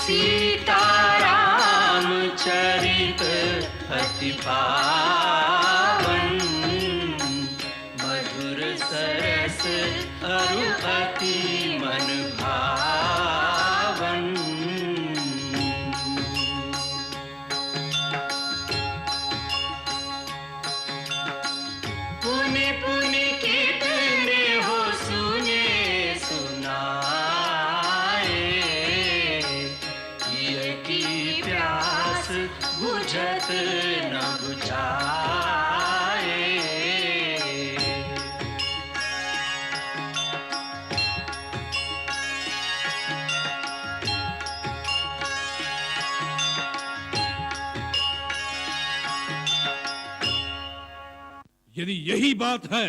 सीताराम चरित अति पावन, मधुर सरस अरु अति मन भावन। पुनि पुनि कितने हो सुने सुनाए, ये की प्यास बुझत न बुझाए। यदि यही बात है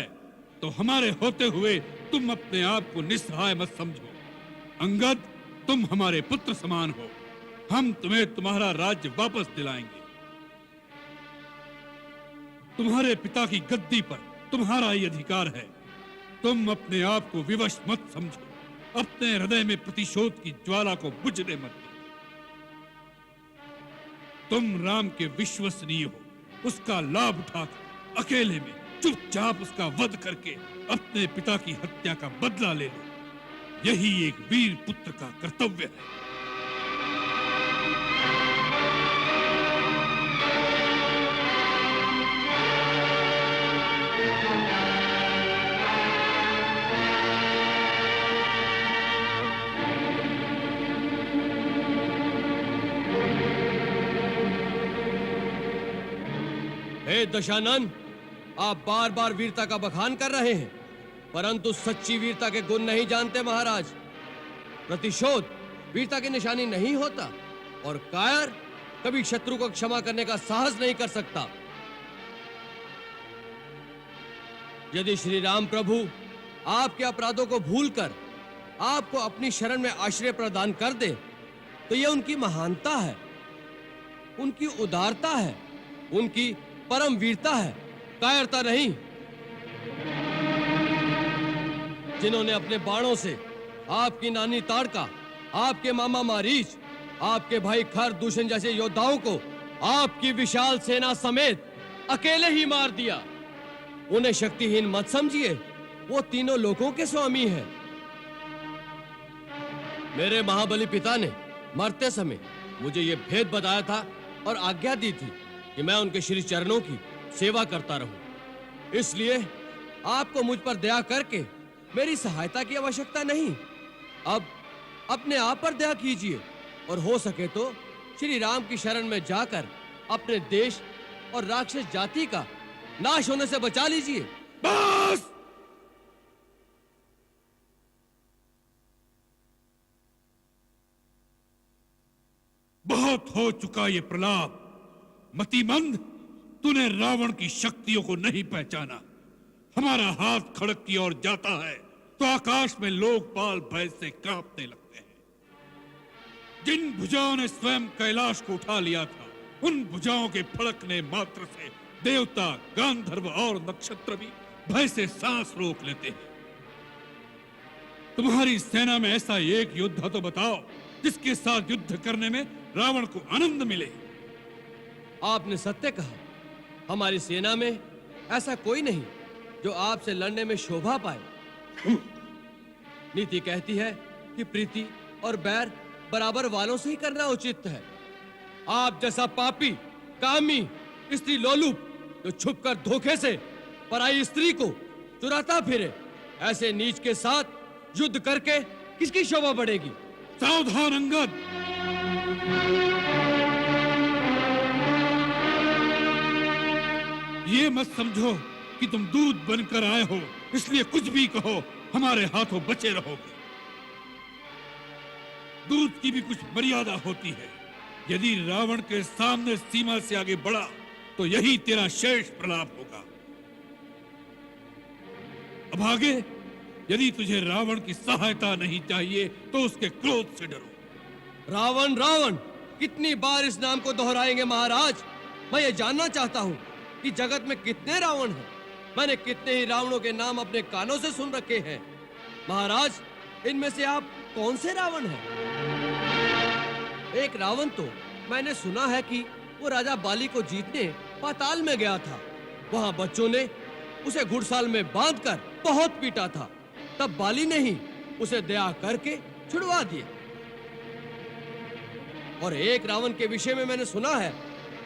तो हमारे होते हुए तुम अपने आप को निस्सहाय मत समझो। अंगद, तुम हमारे पुत्र समान हो, हम तुम्हें तुम्हारा राज्य वापस दिलाएंगे। तुम्हारे पिता की गद्दी पर तुम्हारा ही अधिकार है। तुम अपने आप को विवश मत समझो, अपने हृदय में प्रतिशोध की ज्वाला को बुझने मत दो। तुम राम के विश्वसनीय हो, उसका लाभ उठाकर अकेले में चुपचाप उसका वध करके अपने पिता की हत्या का बदला ले लो। यही एक वीर पुत्र का कर्तव्य है। हे दशानन, आप बार बार वीरता का बखान कर रहे हैं, परंतु सच्ची वीरता के गुण नहीं जानते महाराज। प्रतिशोध वीरता की निशानी नहीं होता, और कायर कभी शत्रु को क्षमा करने का साहस नहीं कर सकता। यदि श्री राम प्रभु आपके अपराधों को भूलकर आपको अपनी शरण में आश्रय प्रदान कर दे, तो यह उनकी महानता है, उनकी उदारता है, उनकी परम वीरता है, कायरता नहीं। जिन्होंने अपने बाणों से आपकी नानी ताड़का, आपके मामा मारीच, आपके भाई खर दूषण जैसे योद्धाओं को आपकी विशाल सेना समेत अकेले ही मार दिया, उन्हें शक्तिहीन मत समझिए। वो तीनों लोगों के स्वामी हैं। मेरे महाबली पिता ने मरते समय मुझे यह भेद बताया था और आज्ञा दी थी कि मैं उनके श्री चरणों की सेवा करता रहूं। इसलिए आपको मुझ पर दया करके मेरी सहायता की आवश्यकता नहीं। अब अपने आप पर दया कीजिए और हो सके तो श्री राम की शरण में जाकर अपने देश और राक्षस जाति का नाश होने से बचा लीजिए। बस! बहुत हो चुका ये प्रलाप। मतिमंद, तूने रावण की शक्तियों को नहीं पहचाना। हमारा हाथ खड़क की ओर जाता है तो आकाश में लोकपाल भय से कांपने लगते हैं। जिन भुजाओं ने स्वयं कैलाश को उठा लिया था, उन भुजाओं के फड़कने मात्र से देवता, गांधर्व और नक्षत्र भी भय से सांस रोक लेते हैं। तुम्हारी सेना में ऐसा एक योद्धा तो बताओ जिसके साथ युद्ध करने में रावण को आनंद मिले। आपने सत्य कहा, हमारी सेना में ऐसा कोई नहीं जो आपसे लड़ने में शोभा पाए। नीति कहती है कि प्रीति और बैर बराबर वालों से ही करना उचित है। आप जैसा पापी, कामी, स्त्री लोलुप जो छुपकर धोखे से पराई स्त्री को चुराता फिरे, ऐसे नीच के साथ युद्ध करके किसकी शोभा बढ़ेगी? सावधान अंगद! ये मत समझो कि तुम दूध बनकर आए हो, इसलिए कुछ भी कहो हमारे हाथों बचे रहोगे। दूध की भी कुछ मर्यादा होती है। यदि रावण के सामने सीमा से आगे बढ़ा तो यही तेरा शेष प्रलाप होगा। अब आगे, यदि तुझे रावण की सहायता नहीं चाहिए तो उसके क्रोध से डरो। रावण रावण कितनी बार इस नाम को दोहराएंगे महाराज? मैं ये जानना चाहता हूँ कि जगत में कितने रावण हैं। मैंने कितने ही रावणों के नाम अपने कानों से सुन रखे हैं। महाराज, इनमें से आप कौन से रावण हैं? एक रावण तो मैंने सुना है कि वो राजा बाली को जीतने पाताल में गया था। वहां बच्चों ने उसे घुड़साल में बांधकर बहुत पीटा था। तब बाली ने ही उसे दया करके छुड़वा दिया। और एक रावण के विषय में मैंने सुना है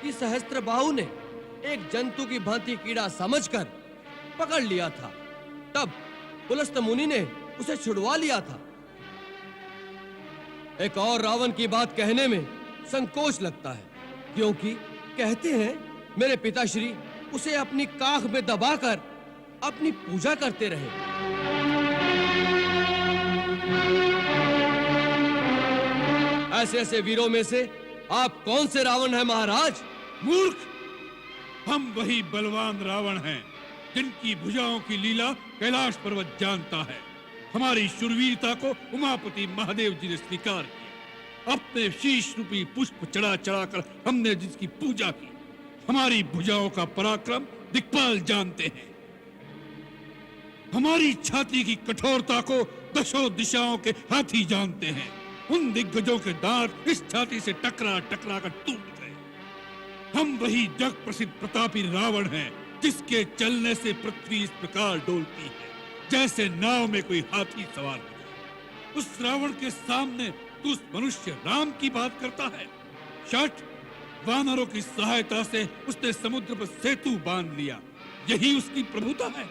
कि सहस्त्रबाहु ने एक जंतु की भांति कीड़ा समझकर पकड़ लिया था। तब पुलस्त मुनि ने उसे छुड़वा लिया था। एक और रावण की बात कहने में संकोच लगता है, क्योंकि कहते हैं मेरे पिताश्री उसे अपनी काख में दबाकर अपनी पूजा करते रहे। ऐसे ऐसे वीरों में से आप कौन से रावण हैं महाराज? मूर्ख, हम वही बलवान रावण हैं जिनकी भुजाओं की लीला कैलाश पर्वत जानता है। हमारी शूरवीरता को उमापति महादेव जी ने स्वीकार किया। अपने शीश रूपी पुष्प चढ़ा चढ़ाकर हमने जिसकी पूजा की। हमारी भुजाओं का पराक्रम दिक्पाल जानते हैं। हमारी छाती की कठोरता को दशों दिशाओं के हाथी जानते हैं। उन दिग्गजों के दांत इस छाती से टकरा टकरा कर टूट गए। हम वही जग प्रसिद्ध प्रतापी रावण हैं जिसके चलने से पृथ्वी इस प्रकार डोलती है जैसे नाव में कोई हाथी सवार हो जाए। उस रावण के सामने तू उस मनुष्य राम की बात करता है। शठ, वानरों की सहायता से उसने समुद्र पर सेतु बांध लिया। यही उसकी प्रभुता है।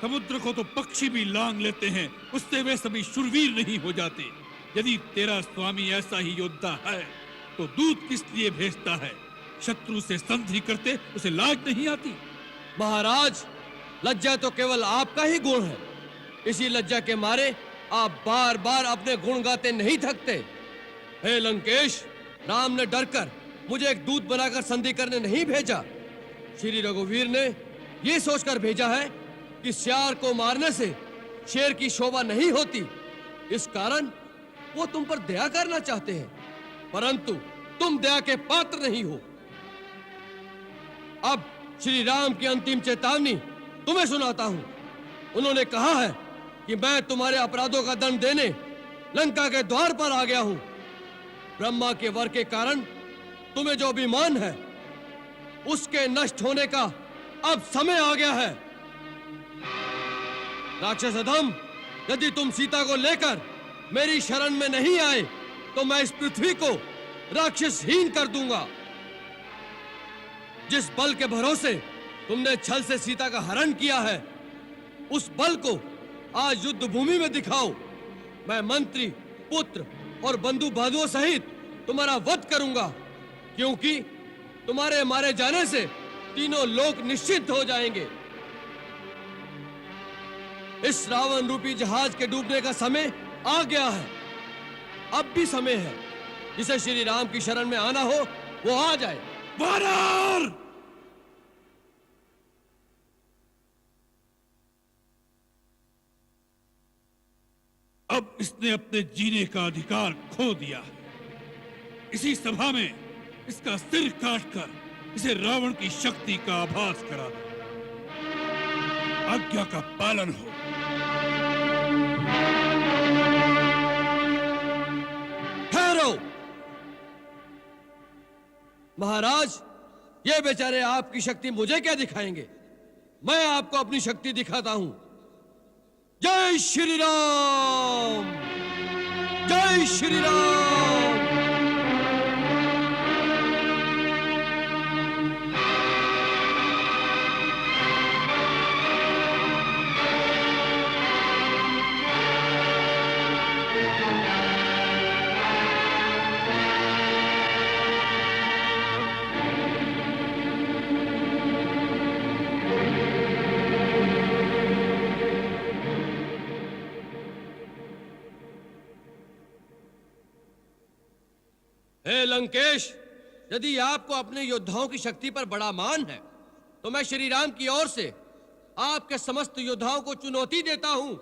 समुद्र को तो पक्षी भी लांग लेते हैं, उससे वे सभी शूरवीर नहीं हो जाते। यदि तेरा स्वामी ऐसा ही योद्धा है तो दूत किस लिए भेजता है? शत्रु से संधि करते उसे लाज नहीं आती? महाराज, लज्जा तो केवल आपका ही गुण है। इसी लज्जा के मारे आप बार बार अपने गुण गाते नहीं थकते। हे लंकेश, राम ने डरकर मुझे एक दूत बनाकर संधि करने नहीं भेजा। श्री रघुवीर ने यह सोचकर भेजा है कि सियार को मारने से शेर की शोभा नहीं होती। इस कारण वो तुम पर दया करना चाहते हैं, परंतु तुम दया के पात्र नहीं हो। अब श्री राम की अंतिम चेतावनी तुम्हें सुनाता हूं। उन्होंने कहा है कि मैं तुम्हारे अपराधों का दंड देने लंका के द्वार पर आ गया हूं। ब्रह्मा के वर के कारण तुम्हें जो अभिमान है उसके नष्ट होने का अब समय आ गया है। राक्षस अधम, यदि तुम सीता को लेकर मेरी शरण में नहीं आए तो मैं इस पृथ्वी को राक्षसहीन कर दूंगा। जिस बल के भरोसे तुमने छल से सीता का हरण किया है, उस बल को आज युद्ध भूमि में दिखाओ। मैं मंत्री, पुत्र और बंधु बांधुओं सहित तुम्हारा वध करूंगा, क्योंकि तुम्हारे मारे जाने से तीनों लोक निश्चित हो जाएंगे। इस रावण रूपी जहाज के डूबने का समय आ गया है। अब भी समय है। जिसे श्री राम की शरण में आना हो वो आ जाए। वानर! अब इसने अपने जीने का अधिकार खो दिया है। इसी सभा में इसका सिर काटकर इसे रावण की शक्ति का आभास करा दो। आज्ञा का पालन हो। ठहरो महाराज, ये बेचारे आपकी शक्ति मुझे क्या दिखाएंगे? मैं आपको अपनी शक्ति दिखाता हूं। जय श्री राम, जय श्री राम। हे लंकेश, यदि आपको अपने योद्धाओं की शक्ति पर बड़ा मान है तो मैं श्री राम की ओर से आपके समस्त योद्धाओं को चुनौती देता हूं।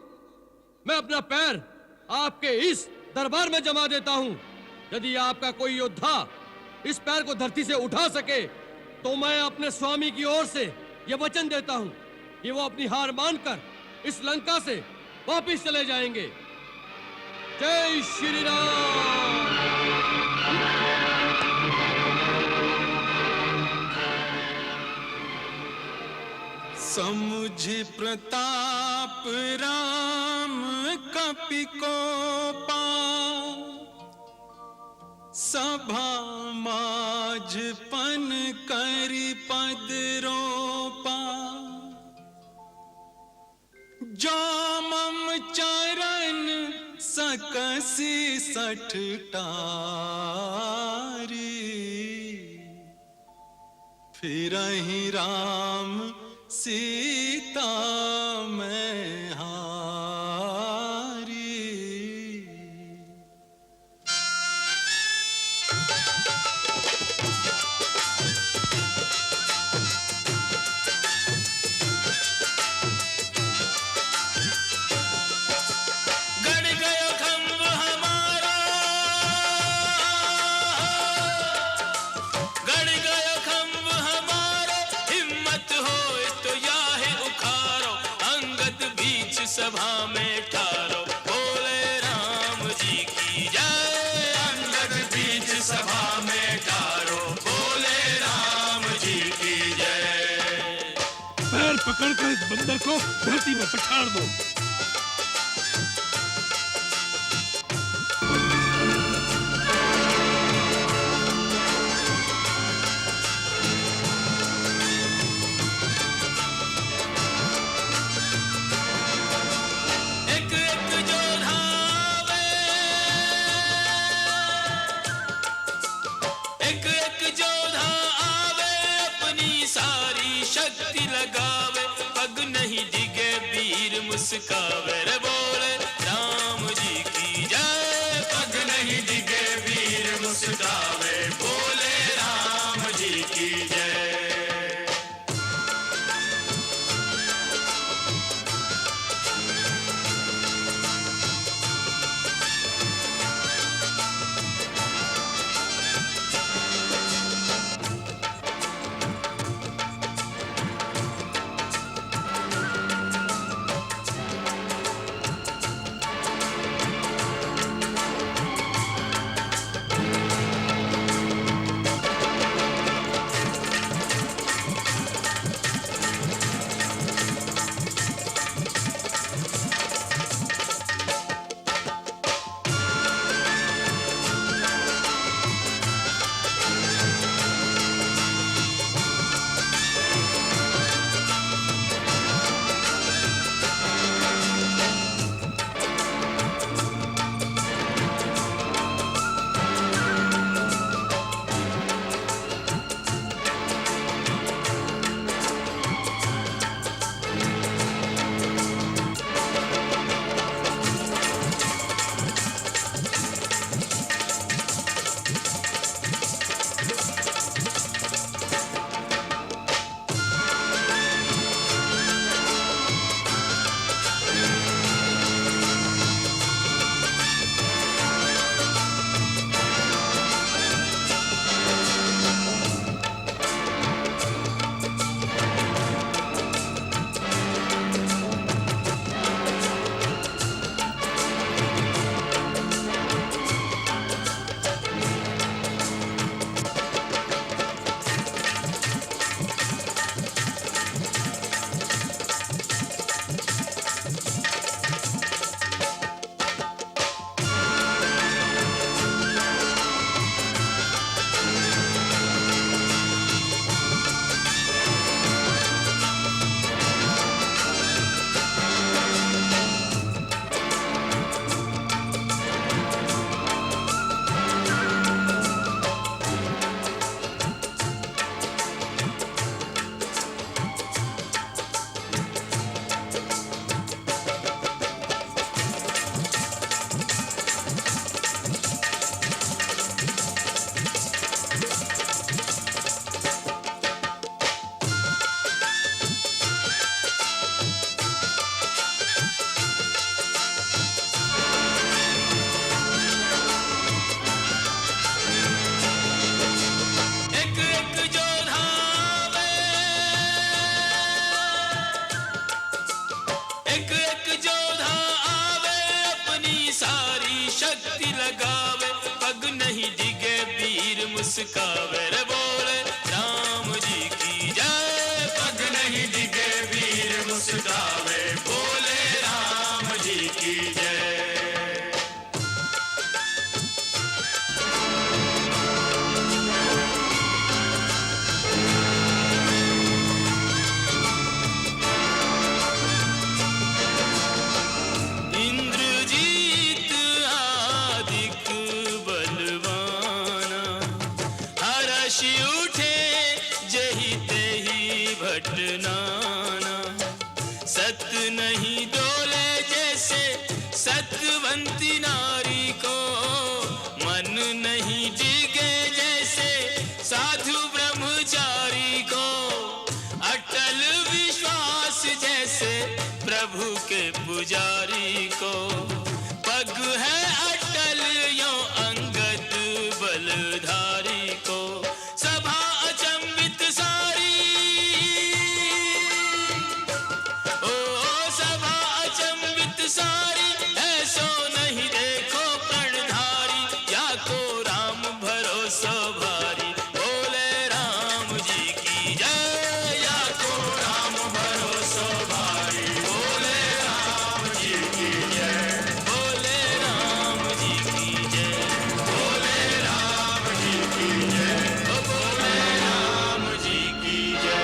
मैं अपना पैर आपके इस दरबार में जमा देता हूं। यदि आपका कोई योद्धा इस पैर को धरती से उठा सके तो मैं अपने स्वामी की ओर से यह वचन देता हूं कि वो अपनी हार मानकर इस लंका से वापिस चले जाएंगे। जय श्री राम। समुझ प्रताप राम कपि कोपा, सभा माझ पन करि पद रोपा। जो मम चरण सकसि सठ टारी, फिरहि राम सीता मैं हारी। गड़ गयो खंभ हमारा, गड़ गयो खंभ हमारा, हिम्मत हो तो याहे उखारो, अंगद बीच सभा में ठारो, बोले राम जी की जय। अंगद बीच सभा में ठारो, बोले राम जी की जय। पैर पकड़कर इस बंदर को धरती में पछाड़ दो। एक एक जोधा आवे, एक एक जोधा आवे, अपनी सारी शक्ति लगावे, पग नहीं डिगे वीर मुस्कावे, रे बोले राम जी की जय। पग नहीं डिगे वीर मुस्कावे, बोले राम जी की जय। मुस्कावे रे बोले राम जी की जय। पग नहीं डिगे वीर मुस्कावे बोले राम जी की जय। इंद्रजीत आदिक बलवाना हर्ष उठे जही तेही भटनाना। सत नहीं डोले जैसे सतवंती नारी को, मन नहीं डिगे जैसे साधु ब्रह्मचारी को। अटल विश्वास जैसे प्रभु के पुजारी को। पग है अटल यो अंगद बलधारी को। सभा अचंबित सारी, ओ सभा अचंबित सारी, ऐसो नहीं देखो प्रणधारी। या को राम भरोसा भारी बोले राम जी की जय। या को राम भरोसा भारी बोले राम जी की जय। बोले राम जी की जय। बोले राम जी की जय। ओ बोले राम जी की जय।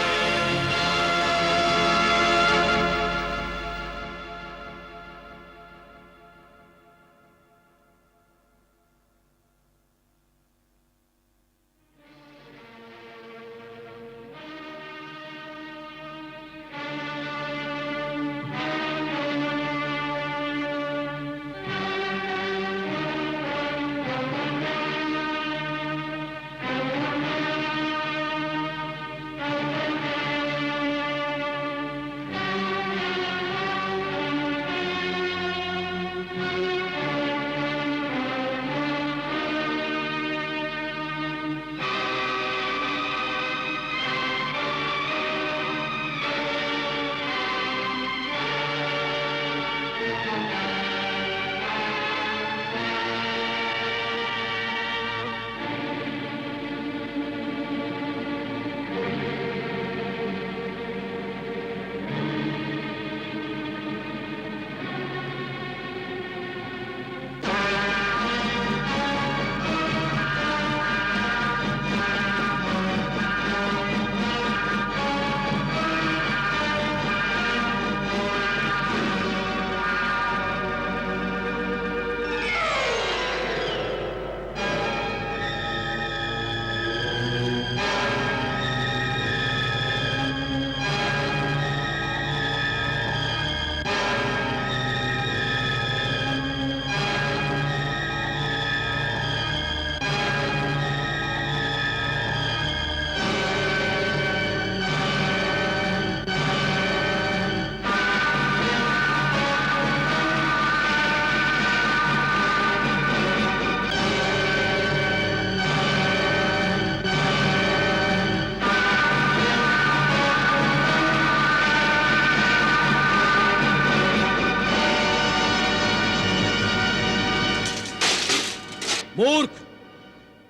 मूर्ख,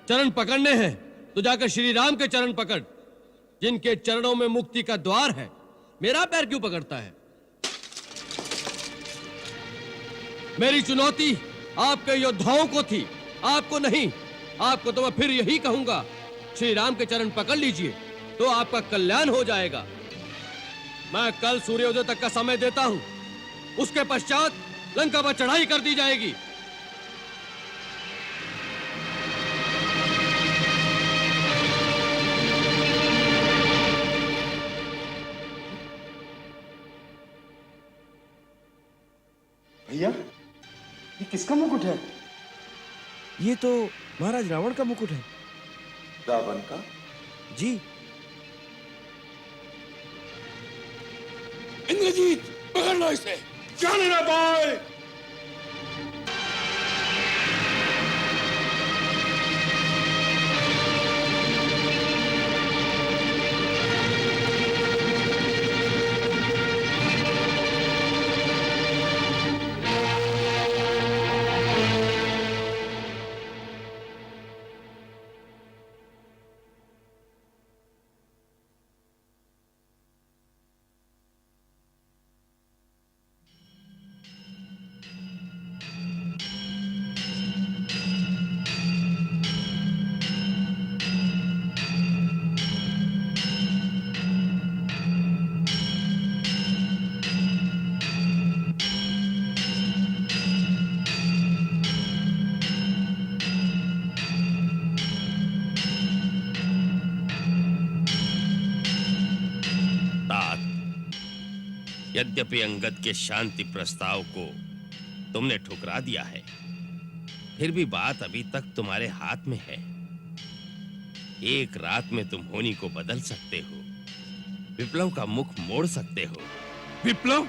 चरण पकड़ने हैं तो जाकर श्री राम के चरण पकड़, जिनके चरणों में मुक्ति का द्वार है। मेरा पैर क्यों पकड़ता है? मेरी चुनौती आपके योद्धाओं को थी, आपको नहीं। आपको तो मैं फिर यही कहूंगा, श्री राम के चरण पकड़ लीजिए तो आपका कल्याण हो जाएगा। मैं कल सूर्योदय तक का समय देता हूं, उसके पश्चात लंका पर चढ़ाई कर दी जाएगी। भैया, ये किसका मुकुट है? ये तो महाराज रावण का मुकुट है। रावण का? जी। इंद्रजीत, पकड़ लो इसे। जाने ना पाए। यद्यपि अंगद के शांति प्रस्ताव को तुमने ठुकरा दिया है, फिर भी बात अभी तक तुम्हारे हाथ में है। एक रात में तुम होनी को बदल सकते हो, विप्लव का मुख मोड़ सकते हो। विप्लव?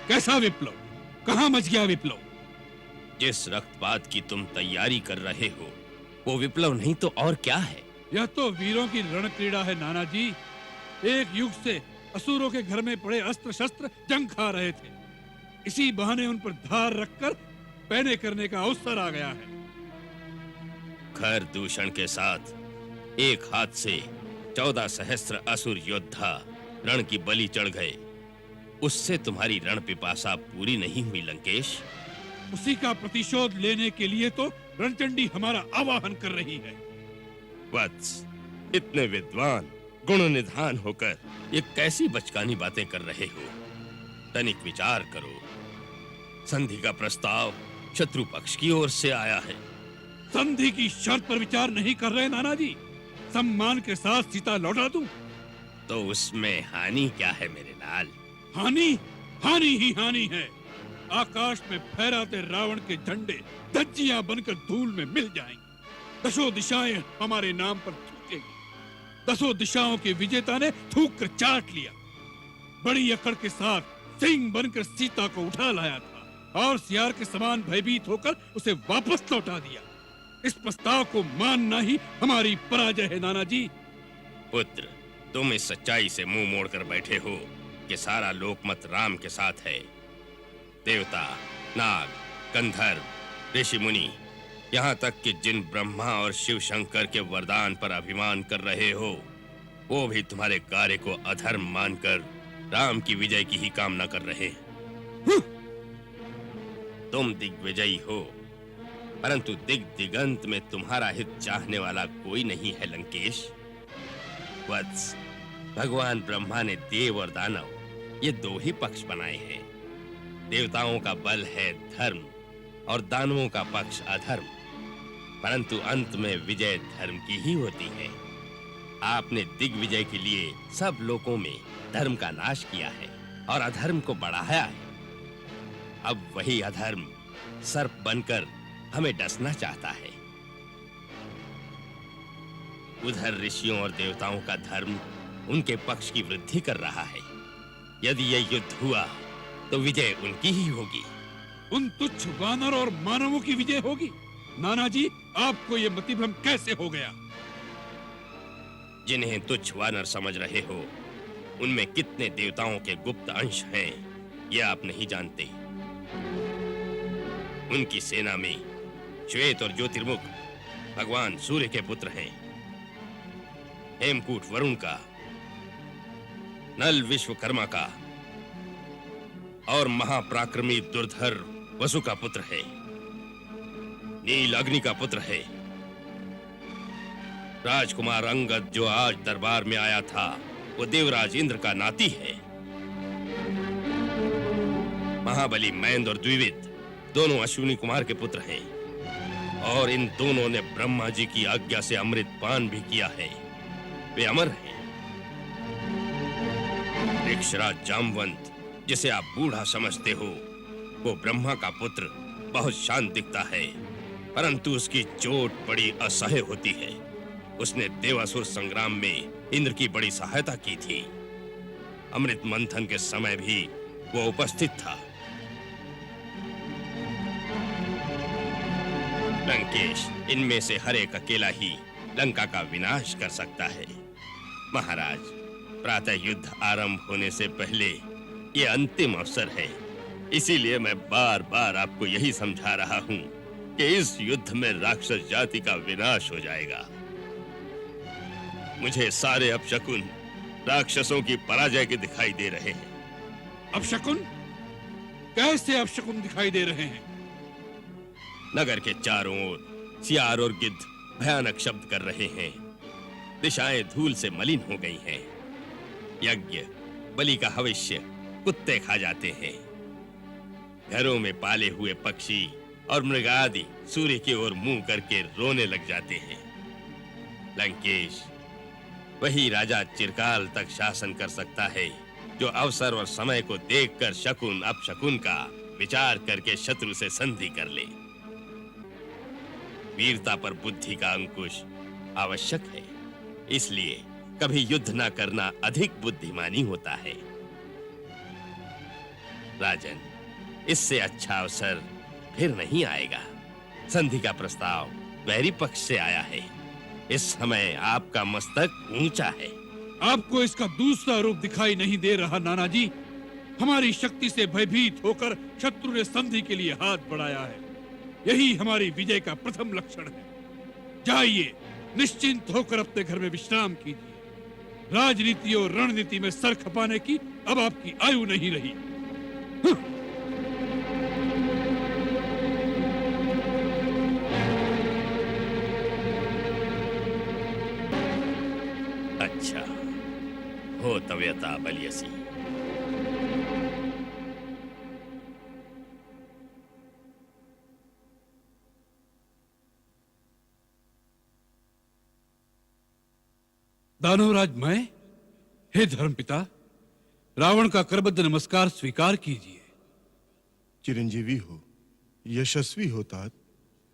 कैसा विप्लव? कहां मच गया विप्लव? जिस रक्तपात की तुम तैयारी कर रहे हो वो विप्लव नहीं तो और क्या है? यह तो वीरों की रण क्रीड़ा है नाना जी। एक युग से असुरों के घर में पड़े अस्त्र शस्त्र जंग खा रहे थे, इसी बहाने उन पर धार रखकर पैने करने का अवसर आ गया है। खर दूषण के साथ एक हाथ से 14 सहस्त्र असुर योद्धा रण की बलि चढ़ गए, उससे तुम्हारी रण पिपासा पूरी नहीं हुई लंकेश। उसी का प्रतिशोध लेने के लिए तो रणचंडी हमारा आवाहन कर रही है। वत्स, इतने विद्वान गुण निधान होकर ये कैसी बचकानी बातें कर रहे हो? तनिक विचार करो। संधि का प्रस्ताव शत्रु पक्ष की ओर से आया है। संधि की शर्त पर विचार नहीं कर रहे नाना जी। सम्मान के साथ सीता लौटा दूं। तो उसमें हानि क्या है मेरे लाल? हानि? हानि ही हानि है। आकाश में फहराते रावण के झंडे धज्जियां बनकर धूल में मिल जाएंगे। दसों दिशाएं हमारे नाम पर थूकेंगी। दसों दिशाओं के विजेता ने थूक कर चाट लिया। बड़ी अकड़ के साथ सिंह बनकर सीता को उठा लाया था और सियार के समान भयभीत होकर उसे वापस लौटा दिया। इस प्रस्ताव को मानना ही हमारी पराजय है नाना जी। पुत्र, तुम इस सच्चाई से मुंह मोड़कर बैठे हो कि सारा लोकमत राम के साथ है। देवता, नाग, गंधर्व, ऋषि मुनि, यहाँ तक कि जिन ब्रह्मा और शिव शंकर के वरदान पर अभिमान कर रहे हो, वो भी तुम्हारे कार्य को अधर्म मानकर राम की विजय की ही कामना कर रहे हैं। तुम दिग्विजयी हो, परंतु दिगंत में तुम्हारा हित चाहने वाला कोई नहीं है लंकेश। वत्स, भगवान ब्रह्मा ने देव और दानव ये दो ही पक्ष बनाए हैं। देवताओं का बल है धर्म और दानवों का पक्ष अधर्म, परंतु अंत में विजय धर्म की ही होती है। आपने दिग्विजय के लिए सब लोगों में धर्म का नाश किया है और अधर्म को बढ़ाया है। अब वही अधर्म सर्प बनकर हमें डसना चाहता है। उधर ऋषियों और देवताओं का धर्म उनके पक्ष की वृद्धि कर रहा है। यदि यह युद्ध हुआ तो विजय उनकी ही होगी। उन तुच्छ वानर और मानवों की विजय होगी। नाना जी, आपको यह मतिभ्रम कैसे हो गया? जिन्हें तुच्छ वानर समझ रहे हो, उनमें कितने देवताओं के गुप्त अंश हैं, यह आप नहीं जानते। उनकी सेना में श्वेत और ज्योतिर्मुख भगवान सूर्य के पुत्र हैं। हेमकूट वरुण का, नल विश्वकर्मा का और महापराक्रमी दुर्धर वसु का पुत्र है। नील अग्नि का पुत्र है। राजकुमार अंगद जो आज दरबार में आया था, वो देवराज इंद्र का नाती है। महाबली मैंद और द्विविद दोनों अश्विनी कुमार के पुत्र हैं और इन दोनों ने ब्रह्मा जी की आज्ञा से अमृत पान भी किया है। वे अमर हैं। ऋक्षराज जामवंत, जिसे आप बूढ़ा समझते हो, वो ब्रह्मा का पुत्र बहुत शांत दिखता है, परंतु उसकी चोट बड़ी असह्य होती है। उसने देवासुर संग्राम में इंद्र की बड़ी सहायता की थी। अमृत मंथन के समय भी वो उपस्थित था। लंकेश, इनमें से हर एक अकेला ही लंका का विनाश कर सकता है। महाराज, प्रातः युद्ध आरंभ होने से पहले ये अंतिम अवसर है। इसीलिए मैं बार बार आपको यही समझा रहा हूं कि इस युद्ध में राक्षस जाति का विनाश हो जाएगा। मुझे सारे अपशकुन राक्षसों की पराजय के दिखाई दे रहे हैं। अपशकुन? कैसे अपशकुन दिखाई दे रहे हैं? नगर के चारों ओर सियार और गिद्ध भयानक शब्द कर रहे हैं। दिशाएं धूल से मलिन हो गई हैं। यज्ञ, बलि का हविष्य कुत्ते खा जाते हैं। घरों में पाले हुए पक्षी और मृग आदि सूर्य की ओर मुंह करके रोने लग जाते हैं। लंकेश, वही राजा चिरकाल तक शासन कर सकता है जो अवसर और समय को देखकर शकुन अपशकुन का विचार करके शत्रु से संधि कर ले। वीरता पर बुद्धि का अंकुश आवश्यक है, इसलिए कभी युद्ध न करना अधिक बुद्धिमानी होता है। राजन, इससे अच्छा अवसर फिर नहीं आएगा। संधि का प्रस्ताव वैरी पक्ष से आया है। इस समय आपका मस्तक ऊंचा है। आपको इसका दूसरा रूप दिखाई नहीं दे रहा नाना जी? हमारी शक्ति से भयभीत होकर शत्रु ने संधि के लिए हाथ बढ़ाया है। यही हमारी विजय का प्रथम लक्षण है। जाइए, निश्चिंत होकर अपने घर में विश्राम कीजिए। राजनीति और रणनीति में सर खपाने की अब आपकी आयु नहीं रही। अच्छा हो तव्यता बलियसी। दानवराज मैं, हे धर्मपिता, रावण का करबद्ध नमस्कार स्वीकार कीजिए। चिरंजीवी हो, यशस्वी हो तात।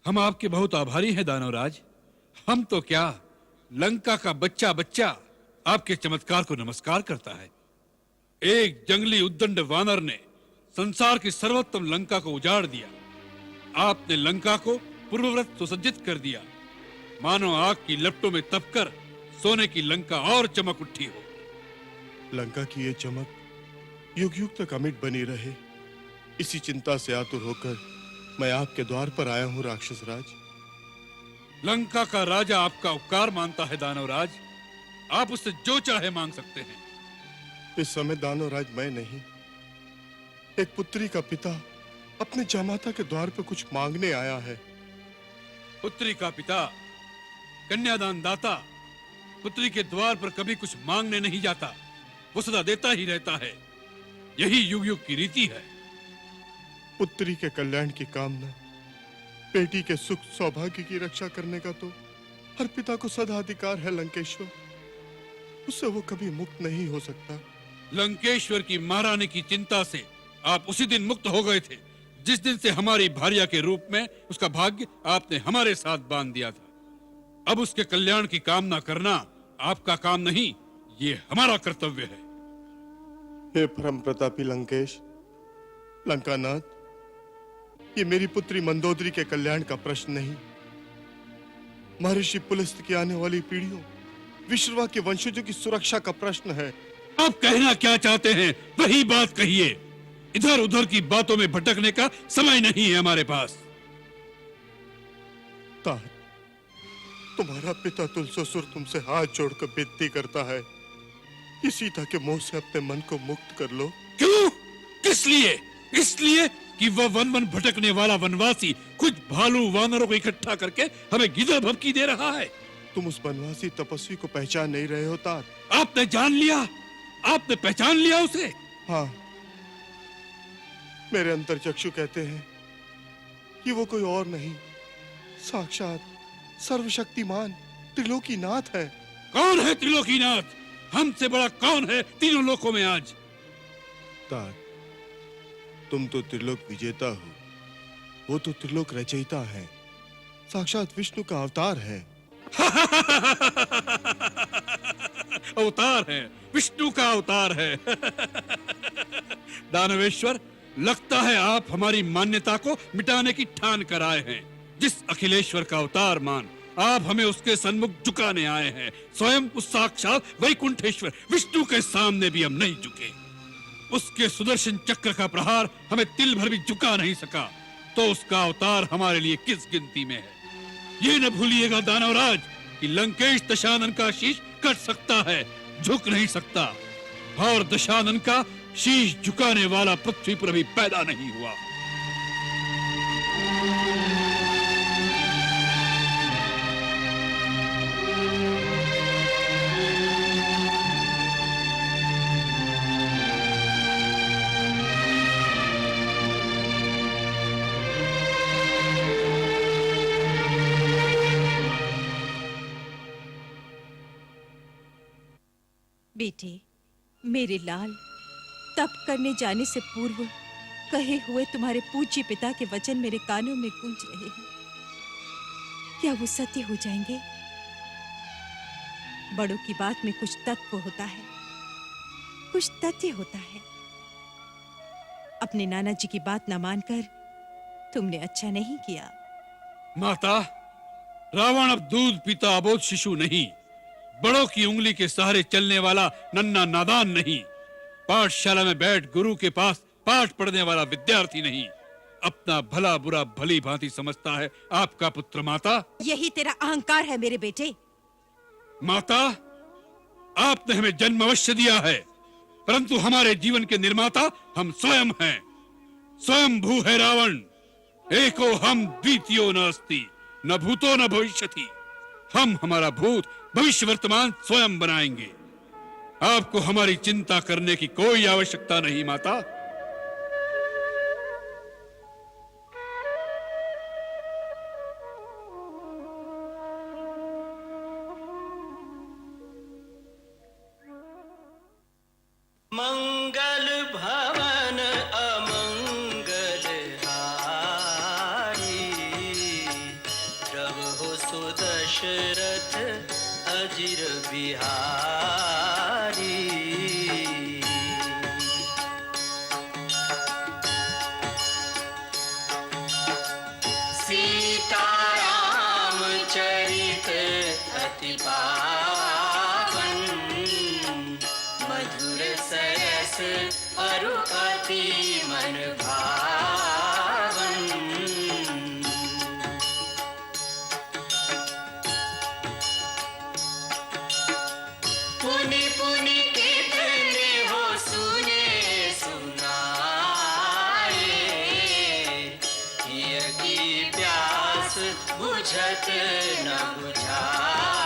हम आपके बहुत आभारी हैं दानवराज। हम तो क्या, लंका का बच्चा बच्चा आपके चमत्कार को नमस्कार करता है। एक जंगली उद्दंड वानर ने संसार की सर्वोत्तम लंका को उजाड़ दिया। आपने लंका को पूर्ववत सुसज्जित कर दिया, मानो आग की लपटों में तपकर सोने की लंका और चमक उठी हो। लंका की ये चमक युग युग तक अमिट बनी रहे, इसी चिंता से आतुर होकर मैं आपके द्वार पर आया हूँ राक्षस राज। लंका का राजा आपका उपकार मानता है दानवराज। आप उससे जो चाहे मांग सकते हैं। इस समय दानवराज मैं नहीं, एक पुत्री का पिता अपने जामाता के द्वार पर कुछ मांगने आया है। पुत्री का पिता, कन्यादान दाता, पुत्री के द्वार पर कभी कुछ मांगने नहीं जाता, वो सदा देता ही रहता है। यही युग युग की रीति है। पुत्री के कल्याण की कामना, बेटी के सुख सौभाग्य की रक्षा करने का तो हर पिता को सदा अधिकार है लंकेश्वर। उससे वो कभी मुक्त नहीं हो सकता। लंकेश्वर की महारानी की चिंता से आप उसी दिन मुक्त हो गए थे जिस दिन से हमारी भार्या के रूप में उसका भाग्य आपने हमारे साथ बांध दिया था। अब उसके कल्याण की कामना करना आपका काम नहीं, ये हमारा कर्तव्य है। हे परम प्रतापी लंकेश, लंकानाथ, ये मेरी पुत्री मंदोदरी के कल्याण का प्रश्न नहीं, महर्षि पुलस्त्य की आने वाली पीढ़ियों, विश्रवा के वंशजों की सुरक्षा का प्रश्न है। आप कहना क्या चाहते हैं वही बात कहिए। इधर उधर की बातों में भटकने का समय नहीं है हमारे पास। तात, तुम्हारा पिता तुलसोसुर तुमसे हाथ जोड़कर विनती करता है कि सीता के मोह से अपने मन को मुक्त कर लो। क्यों? किस लिए? इसलिए कि वह वन वन भटकने वाला वनवासी कुछ भालू वानरों को इकट्ठा करके हमें गिदड़ भभकी दे रहा है। तुम उस वनवासी तपस्वी को पहचान नहीं रहे हो तात। आपने जान लिया? आपने पहचान लिया उसे? हाँ, मेरे अंतर चक्षु कहते हैं कि वो कोई और नहीं, साक्षात सर्वशक्तिमान त्रिलोकीनाथ है। कौन है त्रिलोकीनाथ? हमसे बड़ा कौन है तीनों लोकों में आज? तात, तुम तो त्रिलोक विजेता हो, वो तो त्रिलोक रचयिता है, साक्षात विष्णु का अवतार है। अवतार है, विष्णु का अवतार है। दानवेश्वर, लगता है आप हमारी मान्यता को मिटाने की ठान कर आए हैं। जिस अखिलेश्वर का अवतार मान आप हमें उसके सन्मुख झुकाने आए हैं, स्वयं उस साक्षात वैकुंठेश्वर विष्णु के सामने भी हम नहीं झुके। उसके सुदर्शन चक्र का प्रहार हमें तिल भर भी झुका नहीं सका, तो उसका अवतार हमारे लिए किस गिनती में है? ये न भूलिएगा दानवराज कि लंकेश दशानन का शीश कट सकता है, झुक नहीं सकता, और दशानन का शीश झुकाने वाला पृथ्वी पर अभी पैदा नहीं हुआ। बेटे, मेरे लाल, तप करने जाने से पूर्व कहे हुए तुम्हारे पूज्य पिता के वचन मेरे कानों में गूंज रहे हैं। क्या वो सत्य हो जाएंगे? बड़ों की बात में कुछ तत्व होता है, कुछ तथ्य होता है। अपने नाना जी की बात न मानकर तुमने अच्छा नहीं किया। माता, रावण अब दूध पीता अबोध शिशु नहीं, बड़ों की उंगली के सहारे चलने वाला नन्हा नादान नहीं, पाठशाला में बैठ गुरु के पास पाठ पढ़ने वाला विद्यार्थी नहीं। अपना भला बुरा भली भांति समझता है आपका पुत्र। माता, यही तेरा अहंकार है मेरे बेटे। माता, आपने हमें जन्म अवश्य दिया है, परंतु हमारे जीवन के निर्माता हम स्वयं हैं। स्वयं भू है रावण, एको हम द्वितीयो नास्ति, न भूतो न भविष्यति। हम हमारा भूत भविष्य वर्तमान स्वयं बनाएंगे। आपको हमारी चिंता करने की कोई आवश्यकता नहीं माता। मंगल भवन अमंगल हारी, प्रभु सुदशरथ अजिर बिहारी। सीताराम चरित अति पावन, मधुर सरस अरु अति मन भावन। पुनि पुनि कितने हो सुने सुनाए, हिय की प्यास बुझत न बुझाए।